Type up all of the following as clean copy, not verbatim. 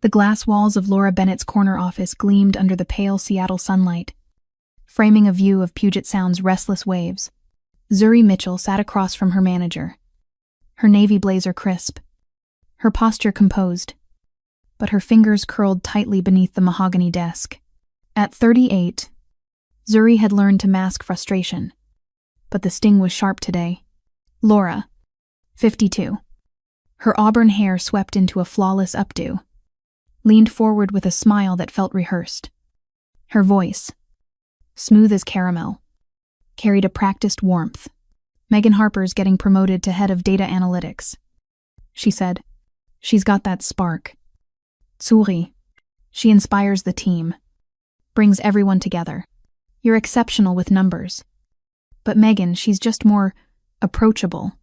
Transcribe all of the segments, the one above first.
The glass walls of Laura Bennett's corner office gleamed under the pale Seattle sunlight, framing a view of Puget Sound's restless waves. Zuri Mitchell sat across from her manager, her navy blazer crisp, her posture composed, but her fingers curled tightly beneath the mahogany desk. At 38, Zuri had learned to mask frustration, but the sting was sharp today. Laura, 52, her auburn hair swept into a flawless updo, leaned forward with a smile that felt rehearsed. Her voice, smooth as caramel, carried a practiced warmth. Megan Harper's getting promoted to head of data analytics, she said. She's got that spark. Zuri, she inspires the team, brings everyone together. You're exceptional with numbers. But Megan, she's just more approachable.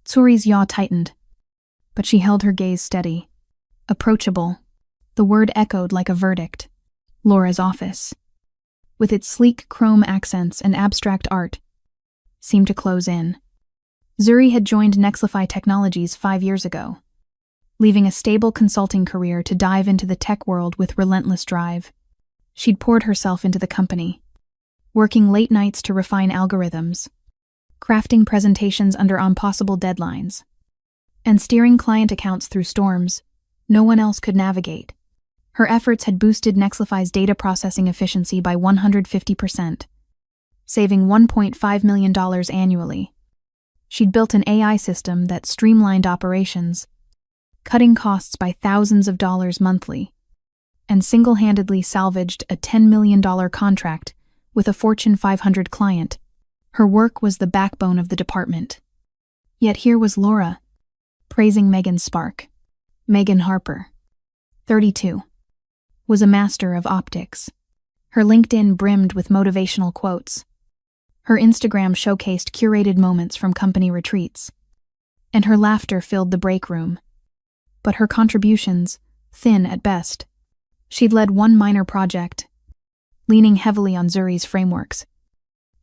Zuri's jaw tightened, but she held her gaze steady. Approachable. The word echoed like a verdict. Laura's office, with its sleek chrome accents and abstract art, seemed to close in. Zuri had joined Nexlify Technologies 5 years ago, leaving a stable consulting career to dive into the tech world with relentless drive. She'd poured herself into the company, working late nights to refine algorithms, crafting presentations under impossible deadlines, and steering client accounts through storms no one else could navigate. Her efforts had boosted Nexlify's data processing efficiency by 150%, saving $1.5 million annually. She'd built an AI system that streamlined operations, cutting costs by thousands of dollars monthly, and single-handedly salvaged a $10 million contract with a Fortune 500 client. Her work was the backbone of the department. Yet here was Laura, praising Megan's spark. Megan Harper, 32, was a master of optics. Her LinkedIn brimmed with motivational quotes. Her Instagram showcased curated moments from company retreats, and her laughter filled the break room. But her contributions, thin at best. She'd led one minor project, leaning heavily on Zuri's frameworks,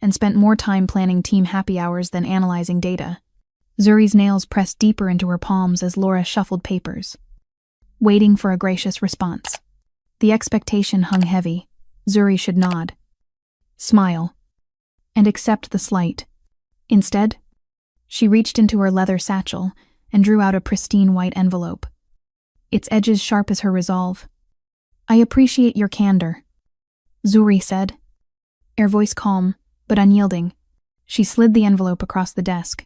and spent more time planning team happy hours than analyzing data. Zuri's nails pressed deeper into her palms as Laura shuffled papers, waiting for a gracious response. The expectation hung heavy. Zuri should nod, smile, and accept the slight. Instead, she reached into her leather satchel and drew out a pristine white envelope, its edges sharp as her resolve. I appreciate your candor, Zuri said, her voice calm but unyielding. She slid the envelope across the desk,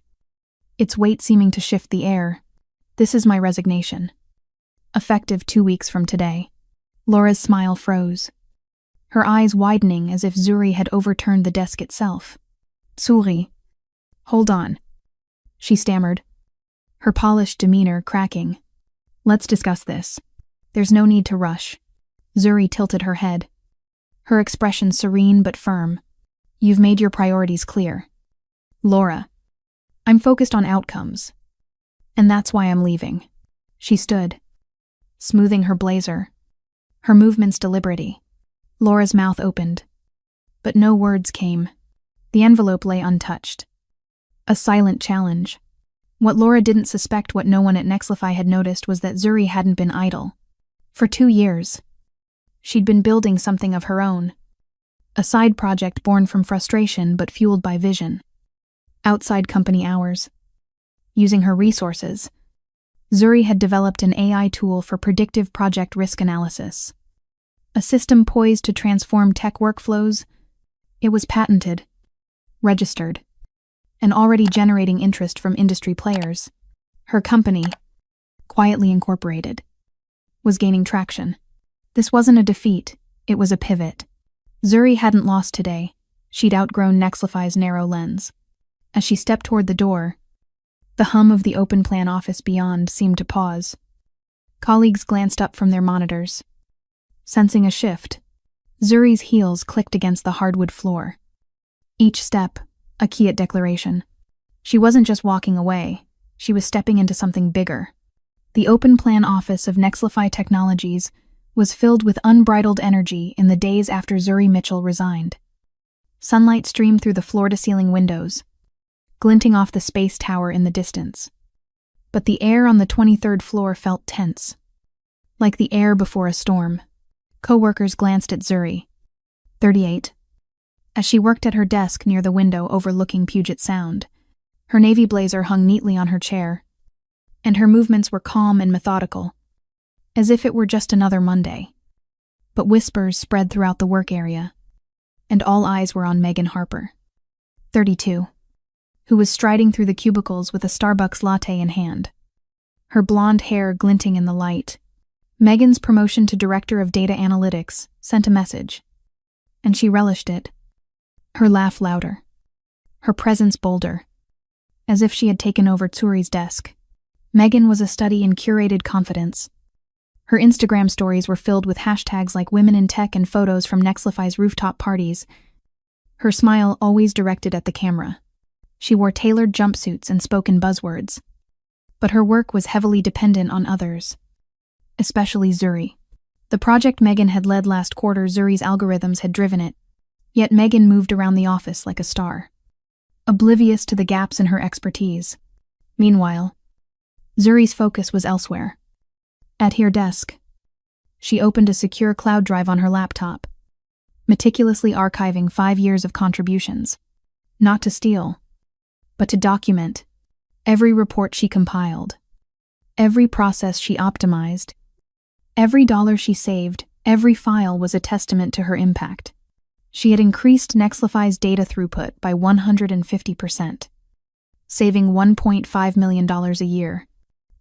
its weight seeming to shift the air. This is my resignation, effective 2 weeks from today. Laura's smile froze, her eyes widening as if Zuri had overturned the desk itself. Zuri, hold on, she stammered, her polished demeanor cracking. Let's discuss this. There's no need to rush. Zuri tilted her head, her expression serene but firm. You've made your priorities clear. Laura, I'm focused on outcomes, and that's why I'm leaving. She stood, smoothing her blazer, her movements deliberate. Laura's mouth opened, but no words came. The envelope lay untouched. A silent challenge. What Laura didn't suspect, what no one at Nexlify had noticed, was that Zuri hadn't been idle. For 2 years, she'd been building something of her own, a side project born from frustration but fueled by vision. Outside company hours, using her resources, Zuri had developed an AI tool for predictive project risk analysis, a system poised to transform tech workflows. It was patented, registered, and already generating interest from industry players. Her company, quietly incorporated, was gaining traction. This wasn't a defeat, it was a pivot. Zuri hadn't lost today. She'd outgrown Nexlify's narrow lens. As she stepped toward the door, the hum of the open plan office beyond seemed to pause. Colleagues glanced up from their monitors. Sensing a shift, Zuri's heels clicked against the hardwood floor. Each step, a Kiat declaration. She wasn't just walking away, she was stepping into something bigger. The open plan office of Nexlify Technologies was filled with unbridled energy in the days after Zuri Mitchell resigned. Sunlight streamed through the floor-to-ceiling windows, glinting off the space tower in the distance. But the air on the 23rd floor felt tense. like the air before a storm. Coworkers glanced at Zuri, 38, as she worked at her desk near the window overlooking Puget Sound. Her navy blazer hung neatly on her chair, and her movements were calm and methodical, as if it were just another Monday. But whispers spread throughout the work area, and all eyes were on Megan Harper, 32, who was striding through the cubicles with a Starbucks latte in hand, her blonde hair glinting in the light. Megan's promotion to Director of Data Analytics sent a message, and she relished it. Her laugh louder, her presence bolder, as if she had taken over Tsuri's desk. Megan was a study in curated confidence. Her Instagram stories were filled with hashtags like women in tech and photos from Nexlify's rooftop parties. Her smile always directed at the camera. She wore tailored jumpsuits and spoke in buzzwords. But her work was heavily dependent on others, especially Zuri. The project Megan had led last quarter, Zuri's algorithms had driven it, yet Megan moved around the office like a star, oblivious to the gaps in her expertise. Meanwhile, Zuri's focus was elsewhere. At her desk, she opened a secure cloud drive on her laptop, meticulously archiving 5 years of contributions, not to steal, but to document every report she compiled, every process she optimized, every dollar she saved. Every file was a testament to her impact. She had increased Nexlify's data throughput by 150%, saving $1.5 million a year.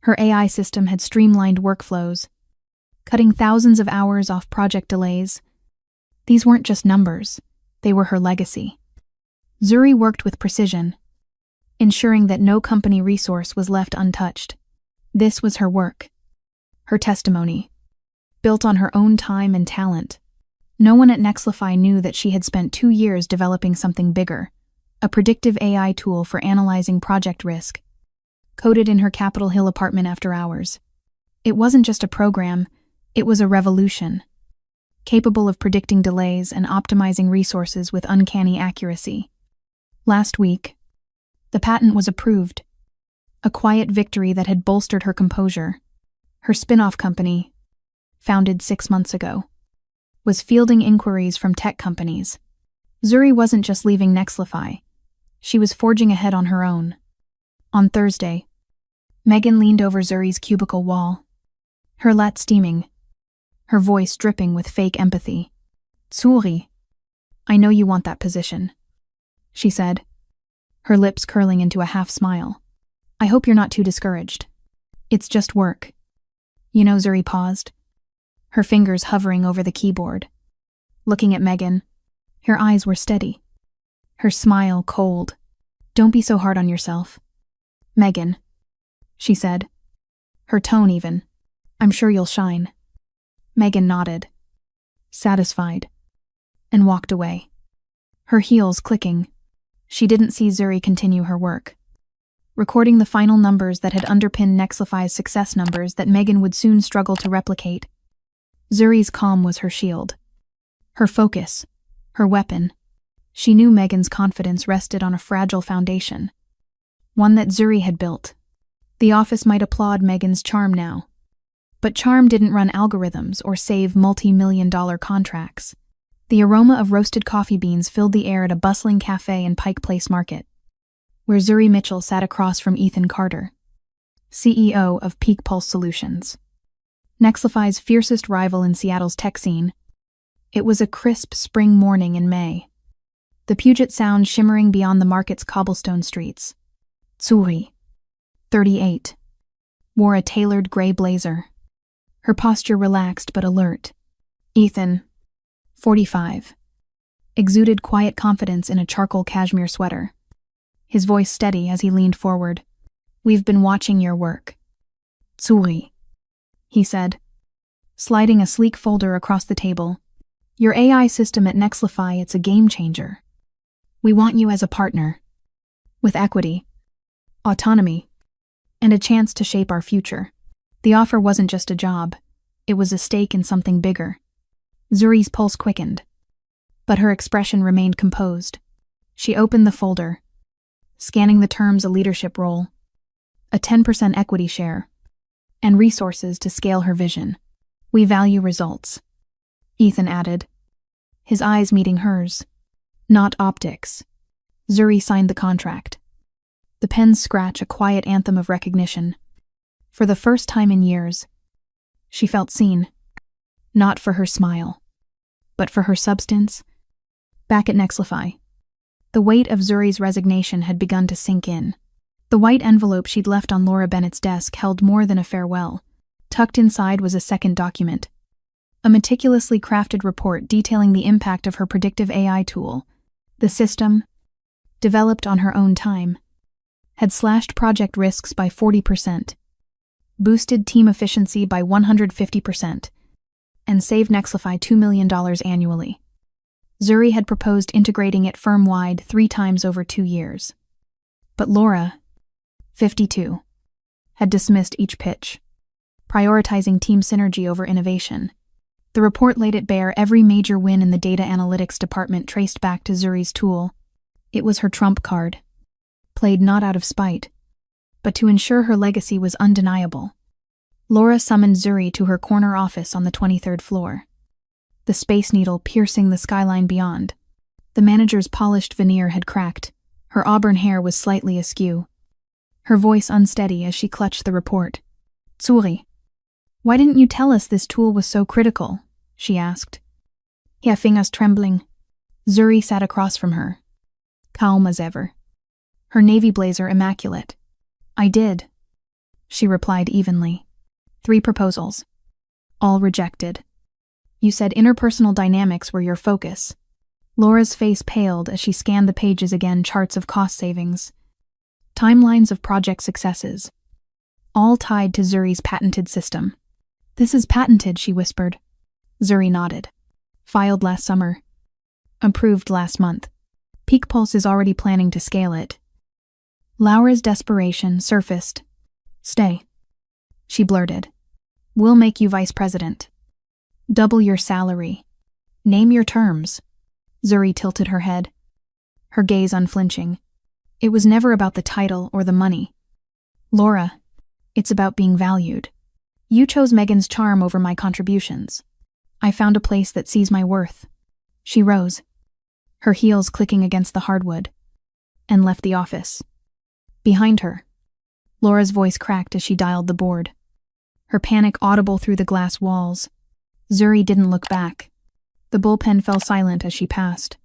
Her AI system had streamlined workflows, cutting thousands of hours off project delays. These weren't just numbers, they were her legacy. Zuri worked with precision, ensuring that no company resource was left untouched. This was her work, her testimony, built on her own time and talent. No one at Nexlify knew that she had spent 2 years developing something bigger, a predictive AI tool for analyzing project risk, coded in her Capitol Hill apartment after hours. It wasn't just a program, it was a revolution, capable of predicting delays and optimizing resources with uncanny accuracy. Last week, the patent was approved, a quiet victory that had bolstered her composure. Her spin-off company, founded 6 months ago, was fielding inquiries from tech companies. Zuri wasn't just leaving Nexlify, she was forging ahead on her own. On Thursday, Megan leaned over Zuri's cubicle wall, her lat steaming, her voice dripping with fake empathy. "Zuri, I know you want that position," she said, her lips curling into a half smile. "I hope you're not too discouraged. It's just work." You know, Zuri paused, her fingers hovering over the keyboard. Looking at Megan, her eyes were steady, her smile cold. "Don't be so hard on yourself, Megan," she said, her tone even. "I'm sure you'll shine." Megan nodded, satisfied, and walked away, her heels clicking. She didn't see Zuri continue her work, recording the final numbers that had underpinned Nexlify's success numbers that Megan would soon struggle to replicate. Zuri's calm was her shield, her focus, her weapon. She knew Megan's confidence rested on a fragile foundation, one that Zuri had built. The office might applaud Megan's charm now, but charm didn't run algorithms or save multi-million-dollar contracts. The aroma of roasted coffee beans filled the air at a bustling cafe in Pike Place Market, where Zuri Mitchell sat across from Ethan Carter, CEO of Peak Pulse Solutions, Nexlify's fiercest rival in Seattle's tech scene. It was a crisp spring morning in May, the Puget Sound shimmering beyond the market's cobblestone streets. Zuri, 38, wore a tailored gray blazer, her posture relaxed but alert. Ethan, 45, exuded quiet confidence in a charcoal cashmere sweater, his voice steady as he leaned forward. "We've been watching your work, Zuri," he said, sliding a sleek folder across the table. "Your AI system at Nexlify, it's a game changer. We want you as a partner, with equity, autonomy, and a chance to shape our future." The offer wasn't just a job, it was a stake in something bigger. Zuri's pulse quickened, but her expression remained composed. She opened the folder, scanning the terms: a leadership role, a 10% equity share, and resources to scale her vision. We value results, Ethan added, his eyes meeting hers. Not optics. Zuri signed the contract. The pen's scratch a quiet anthem of recognition. For the first time in years, she felt seen. Not for her smile, but for her substance. Back at Nexlify, the weight of Zuri's resignation had begun to sink in. The white envelope she'd left on Laura Bennett's desk held more than a farewell. Tucked inside was a second document. A meticulously crafted report detailing the impact of her predictive AI tool. The system, developed on her own time, had slashed project risks by 40%, boosted team efficiency by 150%, and saved Nexlify $2 million annually. Zuri had proposed integrating it firm-wide 3 times over 2 years. But Laura, 52, had dismissed each pitch, prioritizing team synergy over innovation. The report laid it bare every major win in the data analytics department traced back to Zuri's tool. It was her trump card, played not out of spite, but to ensure her legacy was undeniable. Laura summoned Zuri to her corner office on the 23rd floor, the Space Needle piercing the skyline beyond. The manager's polished veneer had cracked, her auburn hair was slightly askew, her voice unsteady as she clutched the report. Zuri, why didn't you tell us this tool was so critical? She asked. Her fingers trembling. Zuri sat across from her, calm as ever, her navy blazer immaculate. I did, she replied evenly. 3 proposals. All rejected. You said interpersonal dynamics were your focus. Laura's face paled as she scanned the pages again, charts of cost savings, timelines of project successes, all tied to Zuri's patented system. This is patented, she whispered. Zuri nodded. Filed last summer. Approved last month. Peak Pulse is already planning to scale it. Laura's desperation surfaced. Stay, she blurted. We'll make you vice president. Double your salary. Name your terms. Zuri tilted her head, her gaze unflinching. It was never about the title or the money. Laura, it's about being valued. You chose Megan's charm over my contributions. I found a place that sees my worth. She rose, her heels clicking against the hardwood, and left the office. Behind her, Laura's voice cracked as she dialed the board, her panic audible through the glass walls. Zuri didn't look back. The bullpen fell silent as she passed,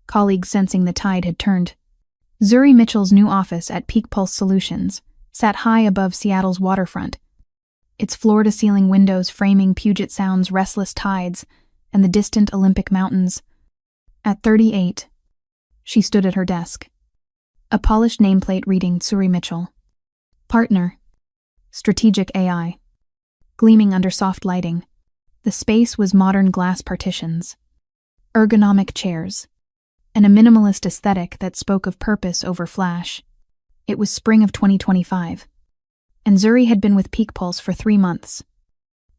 colleagues sensing the tide had turned. Zuri Mitchell's new office at Peak Pulse Solutions sat high above Seattle's waterfront, its floor-to-ceiling windows framing Puget Sound's restless tides and the distant Olympic Mountains. At 38, she stood at her desk, a polished nameplate reading Zuri Mitchell, Partner, Strategic AI, gleaming under soft lighting. The space was modern glass partitions, ergonomic chairs, and a minimalist aesthetic that spoke of purpose over flash. It was spring of 2025, and Zuri had been with Peak Pulse for 3 months,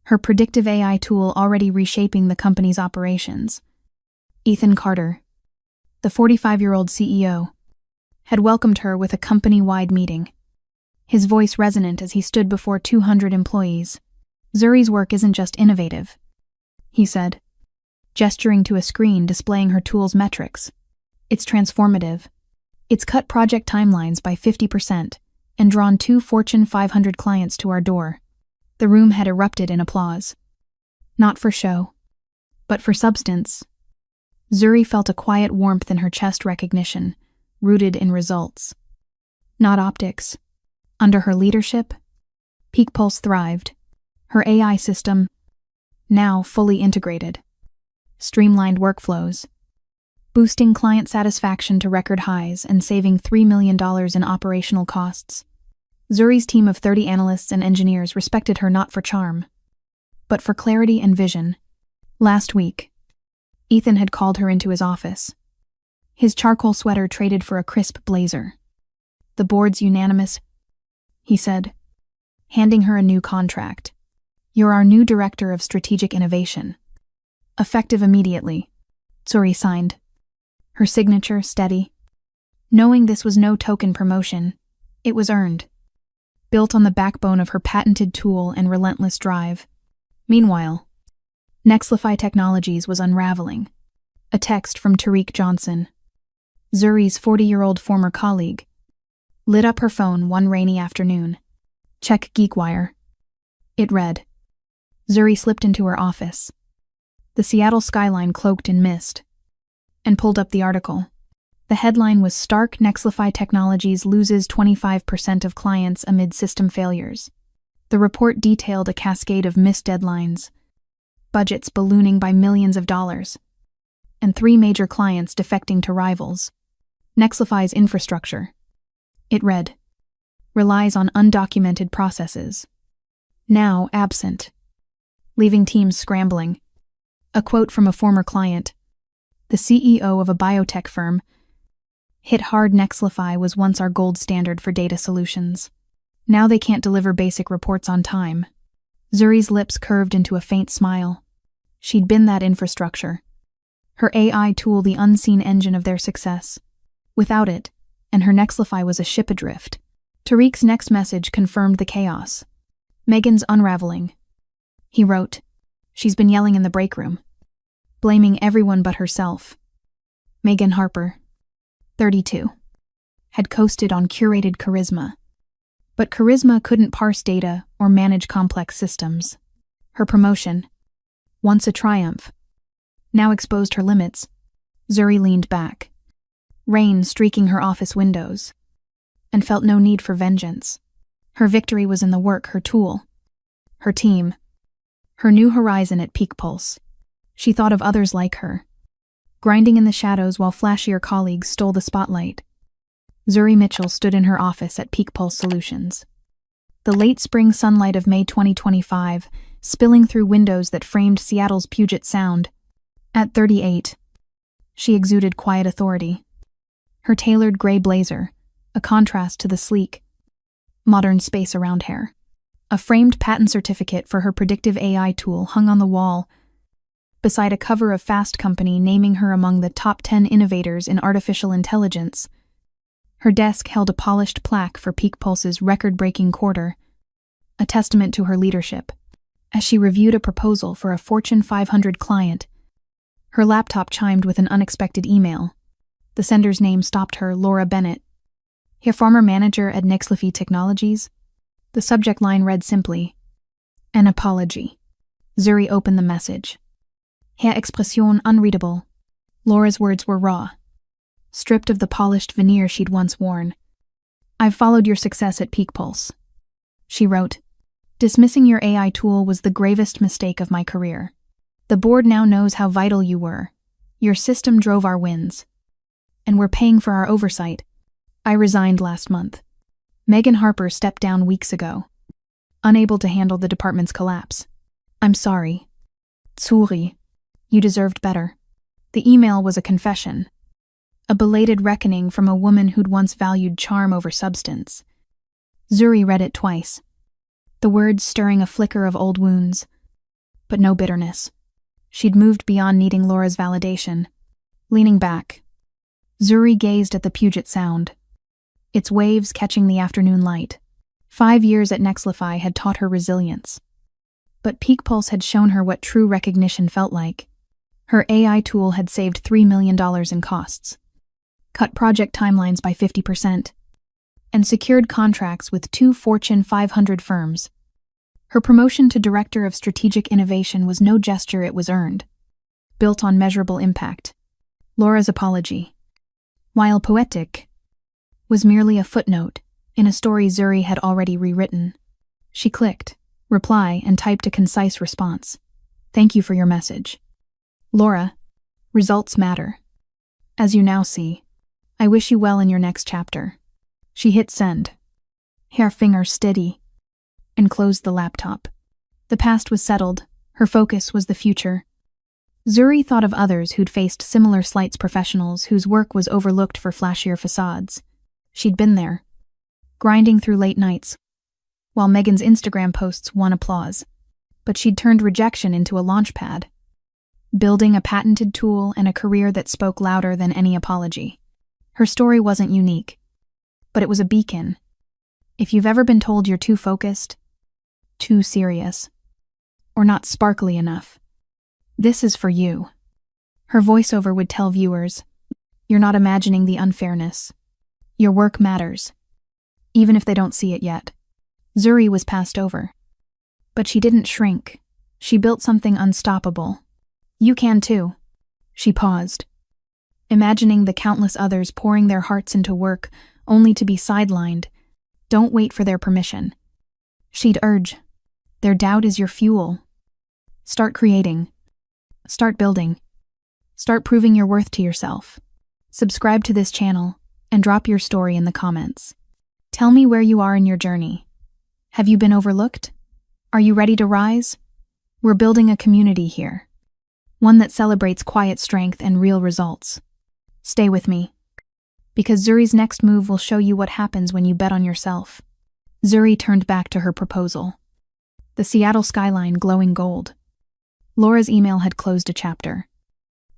her predictive AI tool already reshaping the company's operations. Ethan Carter, the 45-year-old CEO, had welcomed her with a company-wide meeting, his voice resonant as he stood before 200 employees. Zuri's work isn't just innovative, he said, gesturing to a screen displaying her tool's metrics. It's transformative. It's cut project timelines by 50% and drawn 2 Fortune 500 clients to our door. The room had erupted in applause. Not for show, but for substance. Zuri felt a quiet warmth in her chest, recognition, rooted in results. Not optics. Under her leadership, Peak Pulse thrived. Her AI system, now fully integrated, streamlined workflows, boosting client satisfaction to record highs and saving $3 million in operational costs. Zuri's team of 30 analysts and engineers respected her not for charm, but for clarity and vision. Last week, Ethan had called her into his office, his charcoal sweater traded for a crisp blazer. The board's unanimous, he said, handing her a new contract. You're our new Director of Strategic Innovation. Effective immediately, Zuri signed, her signature steady. Knowing this was no token promotion, it was earned, built on the backbone of her patented tool and relentless drive. Meanwhile, Nexlify Technologies was unraveling. A text from Tariq Johnson, Zuri's 40-year-old former colleague, lit up her phone one rainy afternoon. Check GeekWire. It read. Zuri slipped into her office, the Seattle skyline cloaked in mist, and pulled up the article. The headline was Stark: Nexlify Technologies loses 25% of clients amid system failures. The report detailed a cascade of missed deadlines, budgets ballooning by millions of dollars, and 3 major clients defecting to rivals. Nexlify's infrastructure, it read, relies on undocumented processes, now absent, leaving teams scrambling. A quote from a former client, the CEO of a biotech firm, hit hard. Nexlify was once our gold standard for data solutions. Now they can't deliver basic reports on time. Zuri's lips curved into a faint smile. She'd been that infrastructure. Her AI tool the unseen engine of their success. Without it, and her Nexlify was a ship adrift. Tariq's next message confirmed the chaos. Megan's unraveling. He wrote, she's been yelling in the break room, blaming everyone but herself. Megan Harper, 32, had coasted on curated charisma. But charisma couldn't parse data or manage complex systems. Her promotion, once a triumph, now exposed her limits. Zuri leaned back, rain streaking her office windows, and felt no need for vengeance. Her victory was in the work, her tool, her team, her new horizon at peak pulse. She thought of others like her, grinding in the shadows while flashier colleagues stole the spotlight. Zuri Mitchell stood in her office at Peak Pulse Solutions. The late spring sunlight of May 2025, spilling through windows that framed Seattle's Puget Sound. At 38, she exuded quiet authority. Her tailored gray blazer, a contrast to the sleek, modern space around her. A framed patent certificate for her predictive AI tool hung on the wall, beside a cover of Fast Company naming her among the top 10 innovators in artificial intelligence. Her desk held a polished plaque for Peak Pulse's record-breaking quarter, a testament to her leadership. As she reviewed a proposal for a Fortune 500 client, her laptop chimed with an unexpected email. The sender's name stopped her, Laura Bennett, her former manager at Nexlify Technologies. The subject line read simply, an apology. Zuri opened the message. Her expression unreadable. Laura's words were raw, stripped of the polished veneer she'd once worn. I've followed your success at Peak Pulse, she wrote. Dismissing your AI tool was the gravest mistake of my career. The board now knows how vital you were. Your system drove our wins. And we're paying for our oversight. I resigned last month. Megan Harper stepped down weeks ago, unable to handle the department's collapse. I'm sorry. Zuri, you deserved better. The email was a confession. A belated reckoning from a woman who'd once valued charm over substance. Zuri read it twice, the words stirring a flicker of old wounds, but no bitterness. She'd moved beyond needing Laura's validation. Leaning back, Zuri gazed at the Puget Sound, its waves catching the afternoon light. 5 years at Nexlify had taught her resilience, but Peak Pulse had shown her what true recognition felt like. Her AI tool had saved $3 million in costs, cut project timelines by 50%, and secured contracts with 2 Fortune 500 firms. Her promotion to Director of Strategic Innovation was no gesture, it was earned, built on measurable impact. Laura's apology, while poetic, was merely a footnote in a story Zuri had already rewritten. She clicked reply and typed a concise response. Thank you for your message. Laura, results matter. As you now see, I wish you well in your next chapter. She hit send, her finger steady, and closed the laptop. The past was settled, her focus was the future. Zuri thought of others who'd faced similar slights, professionals whose work was overlooked for flashier facades. She'd been there, grinding through late nights, while Megan's Instagram posts won applause. But she'd turned rejection into a launchpad, building a patented tool and a career that spoke louder than any apology. Her story wasn't unique, but it was a beacon. If you've ever been told you're too focused, too serious, or not sparkly enough. This is for you. Her voiceover would tell viewers, you're not imagining the unfairness. Your work matters, even if they don't see it yet. Zuri was passed over. But she didn't shrink. She built something unstoppable. You can too. She paused, imagining the countless others pouring their hearts into work only to be sidelined. Don't wait for their permission. She'd urge, their doubt is your fuel. Start creating. Start building. Start proving your worth to yourself. Subscribe to this channel and drop your story in the comments. Tell me where you are in your journey. Have you been overlooked? Are you ready to rise? We're building a community here, one that celebrates quiet strength and real results. Stay with me, because Zuri's next move will show you what happens when you bet on yourself. Zuri turned back to her proposal, the Seattle skyline glowing gold. Laura's email had closed a chapter,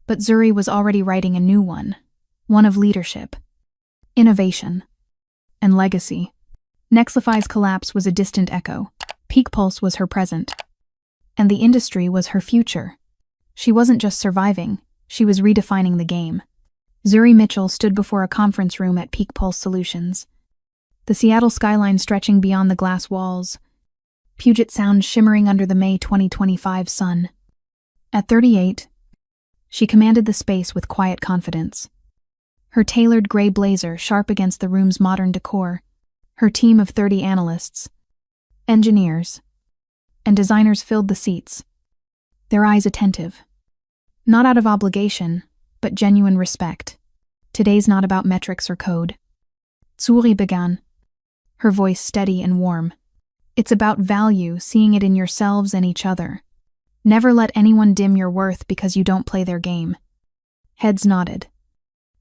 but Zuri was already writing a new one of leadership, innovation, and legacy. Nexlify's collapse was a distant echo. Peak Pulse was her present, and the industry was her future. She wasn't just surviving, she was redefining the game. Zuri Mitchell stood before a conference room at Peak Pulse Solutions, the Seattle skyline stretching beyond the glass walls, Puget Sound shimmering under the May 2025 sun. At 38, she commanded the space with quiet confidence. Her tailored gray blazer sharp against the room's modern decor, her team of 30 analysts, engineers, and designers filled the seats, their eyes attentive. Not out of obligation, but genuine respect. Today's not about metrics or code. Zuri began, her voice steady and warm. It's about value, seeing it in yourselves and each other. Never let anyone dim your worth because you don't play their game. Heads nodded.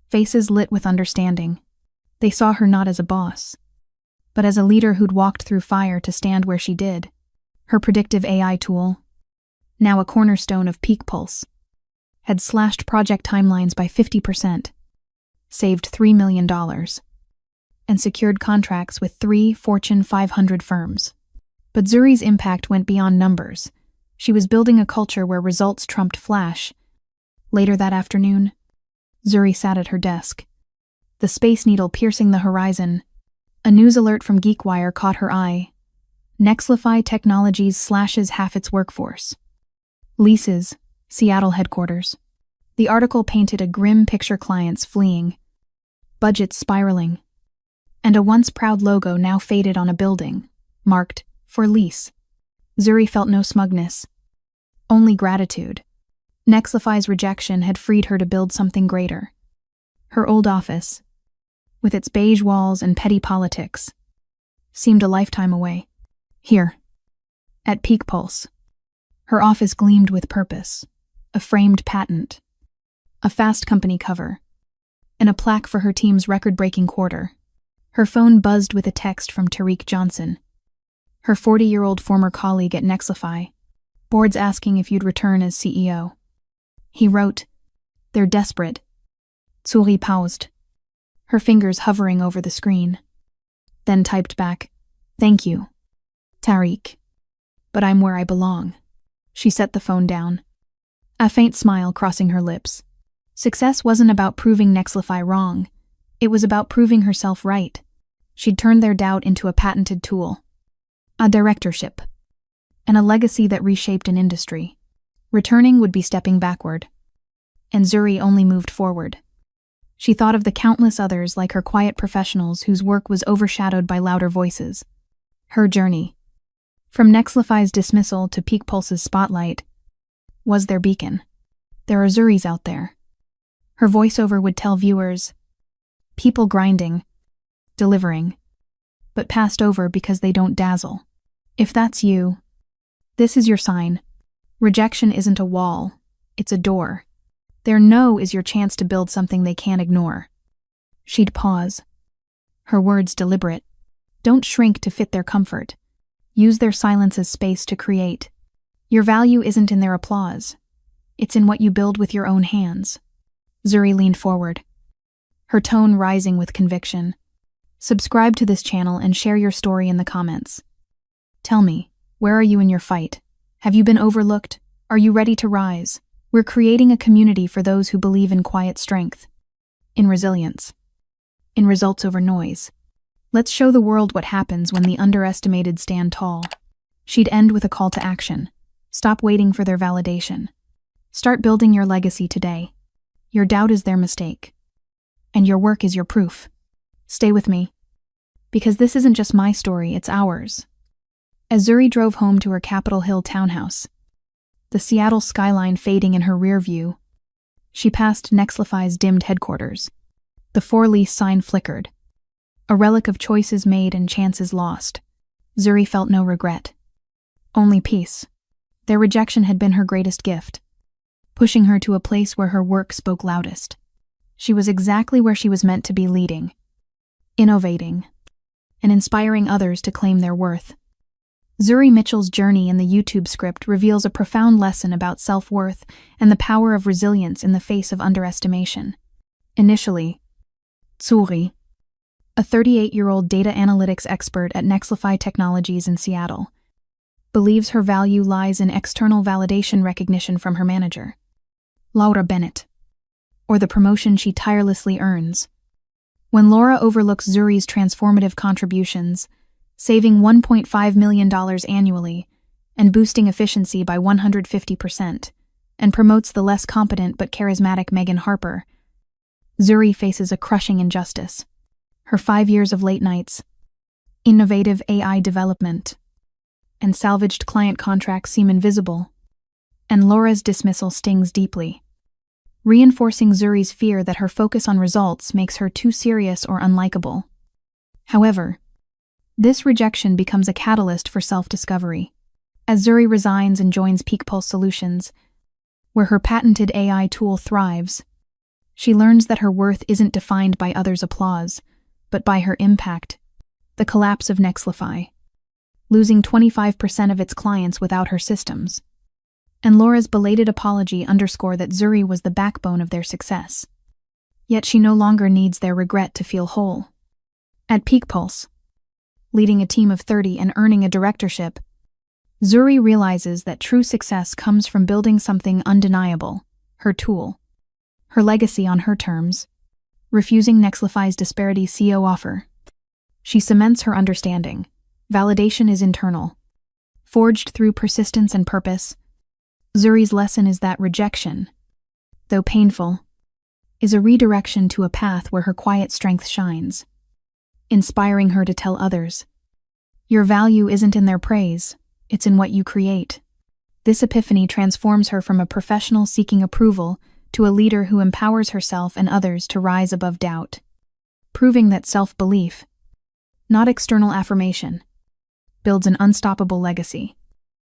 Faces lit with understanding. They saw her not as a boss, but as a leader who'd walked through fire to stand where she did. Her predictive AI tool, now a cornerstone of Peak Pulse, had slashed project timelines by 50%, saved $3 million, and secured contracts with 3 Fortune 500 firms. But Zuri's impact went beyond numbers. She was building a culture where results trumped flash. Later that afternoon, Zuri sat at her desk, the Space Needle piercing the horizon. A news alert from GeekWire caught her eye. Nexlify Technologies slashes half its workforce. Leases, Seattle headquarters. The article painted a grim picture: clients fleeing, budgets spiraling, and a once proud logo now faded on a building, marked for lease. Zuri felt no smugness, only gratitude. Nexlify's rejection had freed her to build something greater. Her old office, with its beige walls and petty politics, seemed a lifetime away. Here, at Peak Pulse, her office gleamed with purpose, a framed patent, a Fast Company cover, and a plaque for her team's record-breaking quarter. Her phone buzzed with a text from Tariq Johnson, her 40-year-old former colleague at Nexlify. Board's asking if you'd return as CEO. He wrote, they're desperate. Zuri paused, her fingers hovering over the screen, then typed back, thank you, Tariq, but I'm where I belong. She set the phone down, a faint smile crossing her lips. Success wasn't about proving Nexlify wrong. It was about proving herself right. She'd turned their doubt into a patented tool, a directorship, and a legacy that reshaped an industry. Returning would be stepping backward, and Zuri only moved forward. She thought of the countless others like her, quiet professionals whose work was overshadowed by louder voices. Her journey, from Nexlify's dismissal to Peak Pulse's spotlight, was their beacon. There are Zuris out there. Her voiceover would tell viewers, people grinding, delivering, but passed over because they don't dazzle. If that's you, this is your sign. Rejection isn't a wall, it's a door. Their no is your chance to build something they can't ignore. She'd pause, her words deliberate. Don't shrink to fit their comfort. Use their silence as space to create. Your value isn't in their applause. It's in what you build with your own hands. Zuri leaned forward, her tone rising with conviction. Subscribe to this channel and share your story in the comments. Tell me, where are you in your fight? Have you been overlooked? Are you ready to rise? We're creating a community for those who believe in quiet strength, in resilience, in results over noise. Let's show the world what happens when the underestimated stand tall. She'd end with a call to action. Stop waiting for their validation. Start building your legacy today. Your doubt is their mistake, and your work is your proof. Stay with me, because this isn't just my story, it's ours. As Zuri drove home to her Capitol Hill townhouse, the Seattle skyline fading in her rear view, she passed Nexlify's dimmed headquarters. The for-lease sign flickered, a relic of choices made and chances lost. Zuri felt no regret, only peace. Their rejection had been her greatest gift, pushing her to a place where her work spoke loudest. She was exactly where she was meant to be, leading, innovating, and inspiring others to claim their worth. Zuri Mitchell's journey in the YouTube script reveals a profound lesson about self-worth and the power of resilience in the face of underestimation. Initially, Zuri, a 38-year-old data analytics expert at Nexlify Technologies in Seattle, believes her value lies in external validation recognition from her manager, Laura Bennett, or the promotion she tirelessly earns. When Laura overlooks Zuri's transformative contributions, saving $1.5 million annually and boosting efficiency by 150%, and promotes the less competent but charismatic Megan Harper, Zuri faces a crushing injustice. Her 5 years of late nights, innovative AI development, and salvaged client contracts seem invisible, and Laura's dismissal stings deeply, reinforcing Zuri's fear that her focus on results makes her too serious or unlikable. However, this rejection becomes a catalyst for self-discovery. As Zuri resigns and joins Peak Pulse Solutions, where her patented AI tool thrives, she learns that her worth isn't defined by others' applause, but by her impact. The collapse of Nexlify, losing 25% of its clients without her systems, and Laura's belated apology underscore that Zuri was the backbone of their success. Yet she no longer needs their regret to feel whole. At Peak Pulse, leading a team of 30 and earning a directorship, Zuri realizes that true success comes from building something undeniable, her tool, her legacy on her terms, refusing Nexlify's disparity CO offer. She cements her understanding. Validation is internal, forged through persistence and purpose. Zuri's lesson is that rejection, though painful, is a redirection to a path where her quiet strength shines, inspiring her to tell others, your value isn't in their praise, it's in what you create. This epiphany transforms her from a professional seeking approval to a leader who empowers herself and others to rise above doubt, proving that self-belief, not external affirmation, builds an unstoppable legacy.